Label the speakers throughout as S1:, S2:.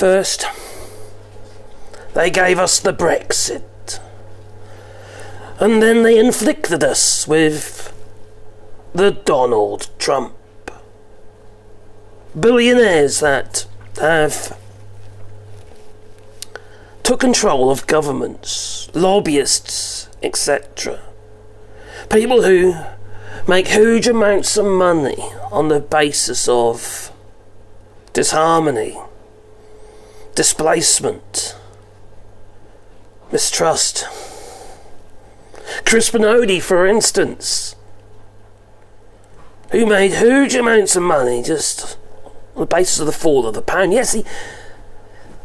S1: First, they gave us the Brexit, and then they inflicted us with the Donald Trump. Billionaires that have took control of governments, lobbyists, etc. People who make huge amounts of money on the basis of disharmony, displacement, mistrust. Crispinodi, for instance, who made huge amounts of money just on the basis of the fall of the pound. Yes,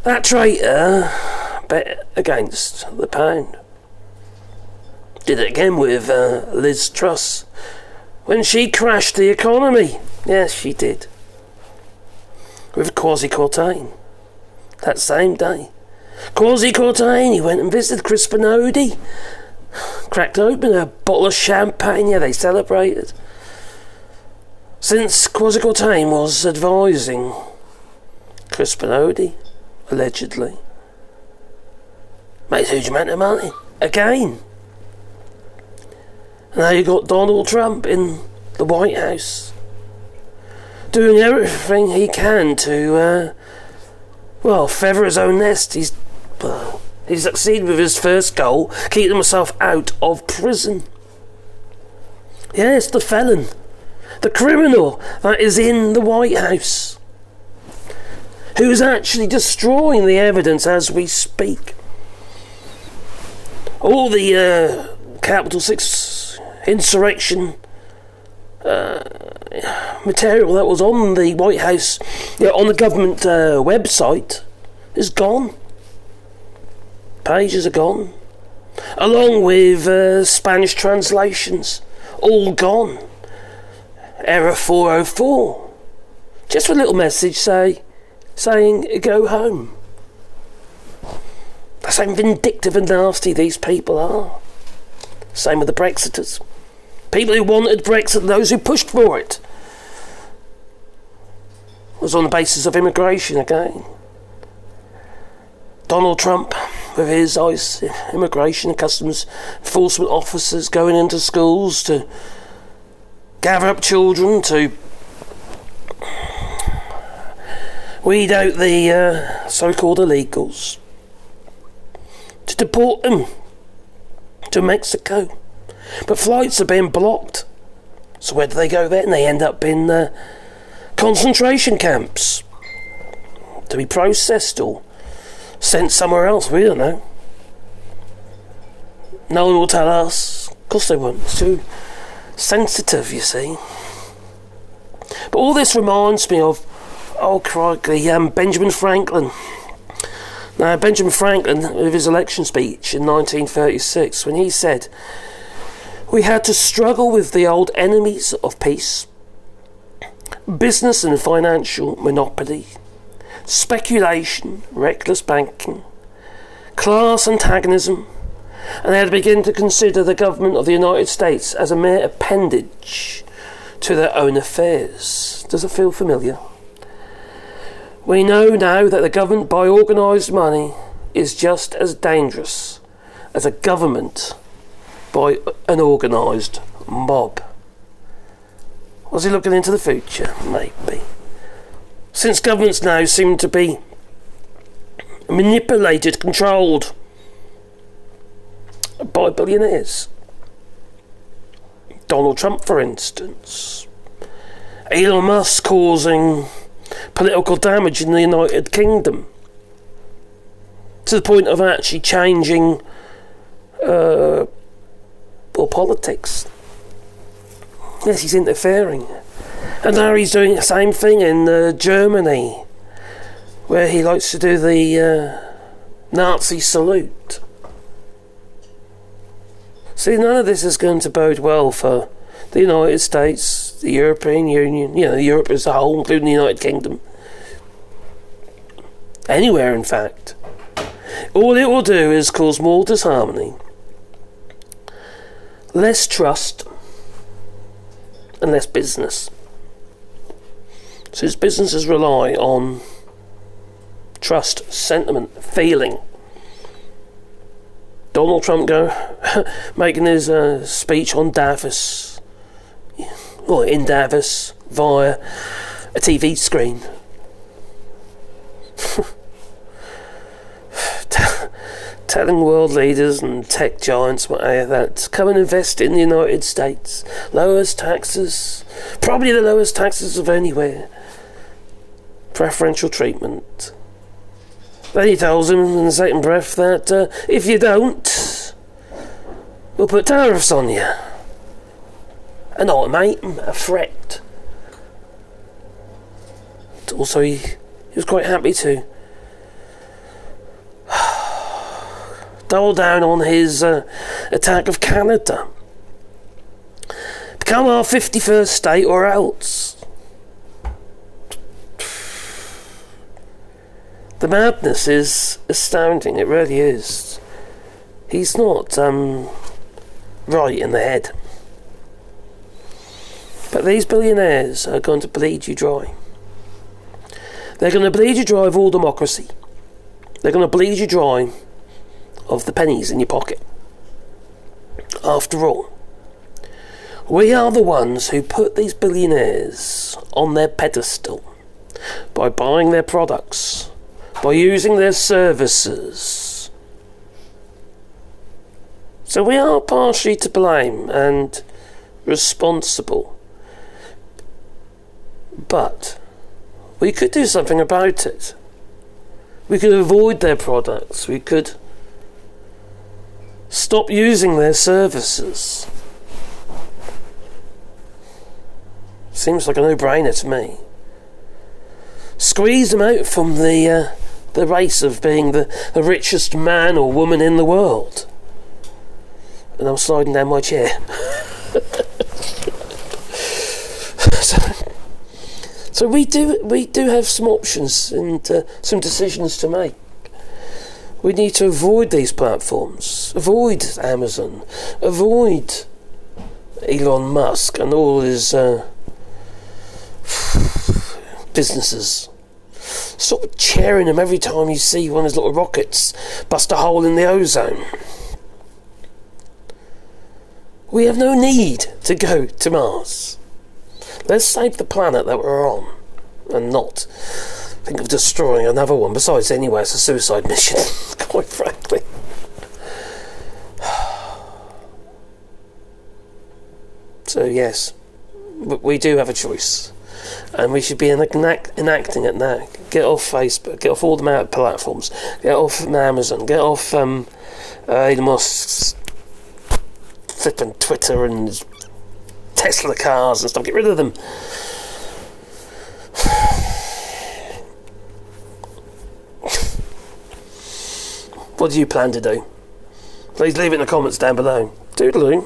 S1: that traitor bet against the pound. Did it again with Liz Truss when she crashed the economy. Yes, she did. With Kwasi Kwarteng that same day. Kwasi Kwarteng, he went and visited Crispinodi, cracked open a bottle of champagne. Yeah, they celebrated. Since Kwasi Kwarteng was advising Crispinodi, allegedly, made a huge amount of money again. And now you got Donald Trump in the White House, doing everything he can to, feather his own nest. He's succeeded with his first goal, keeping himself out of prison. Yes, the felon, the criminal that is in the White House, who is actually destroying the evidence as we speak. All the Capital 6 insurrection material that was on the White House, on the government website, is gone. Pages are gone, along with Spanish translations, all gone. Error 404. Just a little message saying go home. That's how vindictive and nasty these people are. Same with the Brexiters. People who wanted Brexit, those who pushed for it, was on the basis of immigration again. Donald Trump, with his ICE, immigration and customs enforcement officers going into schools to gather up children to weed out the so-called illegals, to deport them to Mexico. But flights are being blocked. So where do they go then? They end up in concentration camps to be processed or sent somewhere else. We don't know. No one will tell us. Of course they won't. It's too sensitive, you see. But all this reminds me of, Benjamin Franklin. Now, Benjamin Franklin, with his election speech in 1936, when he said, "We had to struggle with the old enemies of peace, business and financial monopoly, speculation, reckless banking, class antagonism, and they had to begin to consider the government of the United States as a mere appendage to their own affairs." Does it feel familiar? We know now that the government by organised money is just as dangerous as a government by an organised mob. Was he looking into the future? Maybe. Since governments now seem to be manipulated, controlled by billionaires. Donald Trump, for instance. Elon Musk causing political damage in the United Kingdom to the point of actually changing politics. Yes, he's interfering. And now he's doing the same thing in Germany, where he likes to do the Nazi salute. See, none of this is going to bode well for the United States, the European Union, Europe as a whole, including the United Kingdom. Anywhere, in fact. All it will do is cause more disharmony, less trust, and less business. Since businesses rely on trust, sentiment, feeling. Donald Trump making his speech on Davos, or in Davos, via a TV screen. Telling world leaders and tech giants that come and invest in the United States. Lowest taxes, probably the lowest taxes of anywhere. Preferential treatment. Then he tells them in the same breath that if you don't, we'll put tariffs on you. An ultimatum, a threat. Also, he was quite happy to double down on his attack of Canada. Become our 51st state or else. The madness is astounding, it really is. He's not right in the head. But these billionaires are going to bleed you dry. They're going to bleed you dry of all democracy. They're going to bleed you dry of the pennies in your pocket. After all, we are the ones who put these billionaires on their pedestal by buying their products, by using their services. So we are partially to blame and responsible. But we could do something about it. We could avoid their products. We could stop using their services. Seems like a no-brainer to me. Squeeze them out from the race of being the richest man or woman in the world. And I'm sliding down my chair. So we do have some options and some decisions to make. We need to avoid these platforms, avoid Amazon, avoid Elon Musk and all his businesses. Stop cheering him every time you see one of his little rockets bust a hole in the ozone. We have no need to go to Mars. Let's save the planet that we're on and not think of destroying another one. Besides, anyway, it's a suicide mission, quite frankly. So yes, we do have a choice, and we should be enacting it now. Get off Facebook, get off all the platforms, get off Amazon, get off Elon Musk's flipping Twitter and Tesla cars and stuff. Get rid of them. What do you plan to do? Please leave it in the comments down below. Toodaloo.